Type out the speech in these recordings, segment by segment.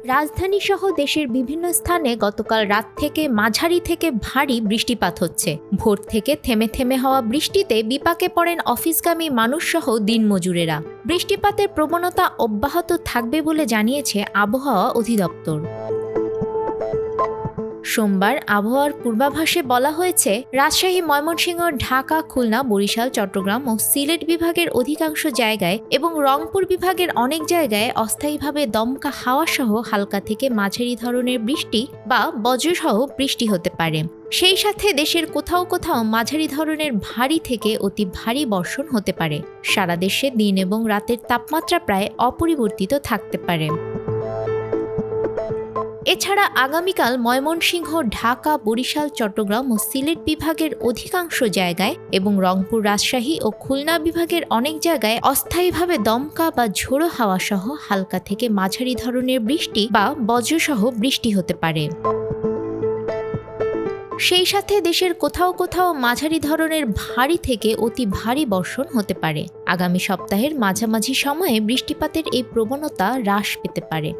রাজধানী সহ দেশের বিভিন্ন স্থানে গতকাল রাত থেকে মাঝারি থেকে ভারী বৃষ্টিপাত হচ্ছে। ভোর থেকে থেমে থেমে হওয়া বৃষ্টিতে বিপাকে পড়েন অফিসগামী মানুষসহ দিনমজুরেরা। বৃষ্টিপাতের প্রবণতা অব্যাহত থাকবে বলে জানিয়েছে আবহাওয়া অধিদপ্তর। সোমবার আবহাওয়ার পূর্বাভাসে বলা হয়েছে, রাজশাহী, ময়মনসিংহ, ঢাকা, খুলনা, বরিশাল, চট্টগ্রাম ও সিলেট বিভাগের অধিকাংশ জায়গায় এবং রংপুর বিভাগের অনেক জায়গায় অস্থায়ীভাবে দমকা হাওয়া সহ হালকা থেকে মাঝারি ধরনের বৃষ্টি বা বজ্রসহ বৃষ্টি হতে পারে। সেই সাথে দেশের কোথাও কোথাও মাঝারি ধরনের ভারী থেকে অতি ভারী বর্ষণ হতে পারে। সারা দেশে দিন এবং রাতের তাপমাত্রা প্রায় অপরিবর্তিত থাকতে পারে। এছাড়া আগামীকাল ময়মনসিংহ, ঢাকা, বরিশাল, চট্টগ্রাম ও সিলেট বিভাগের অধিকাংশ জায়গায় এবং রংপুর, রাজশাহী ও খুলনা বিভাগের অনেক জায়গায় অস্থায়ীভাবে দমকা বা ঝোড়ো হাওয়া সহ হালকা থেকে মাঝারি ধরনের বৃষ্টি বা বজ্রসহ বৃষ্টি হতে পারে। সেই সাথে দেশের কোথাও কোথাও মাঝারি ধরনের ভারী থেকে অতি ভারী বর্ষণ হতে পারে। আগামী সপ্তাহের মাঝামাঝি সময়ে বৃষ্টিপাতের এই প্রবণতা হ্রাস পেতে পারে।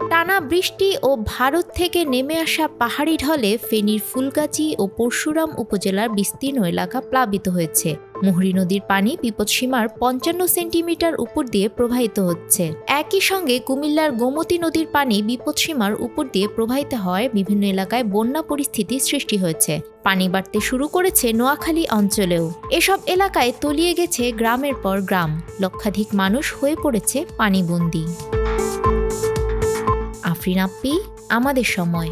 টানা বৃষ্টি ও ভারত থেকে নেমে আসা পাহাড়ি ঢলে ফেনীর ফুলগাজী ও পরশুরাম উপজেলার বিস্তীর্ণ এলাকা প্লাবিত হয়েছে। মুহুরী নদীর পানি বিপদসীমার 55 সেন্টিমিটার উপর দিয়ে প্রবাহিত হচ্ছে। একই সঙ্গে কুমিল্লার গোমতী নদীর পানি বিপদসীমার উপর দিয়ে প্রবাহিত হওয়ায় বিভিন্ন এলাকায় বন্যা পরিস্থিতি সৃষ্টি হয়েছে। পানি বাড়তে শুরু করেছে নোয়াখালী অঞ্চলেও। এসব এলাকায় তলিয়ে গেছে গ্রামের পর গ্রাম। লক্ষাধিক মানুষ হয়ে পড়েছে পানিবন্দী। আফরিন আপ্পি, আমাদের সময়।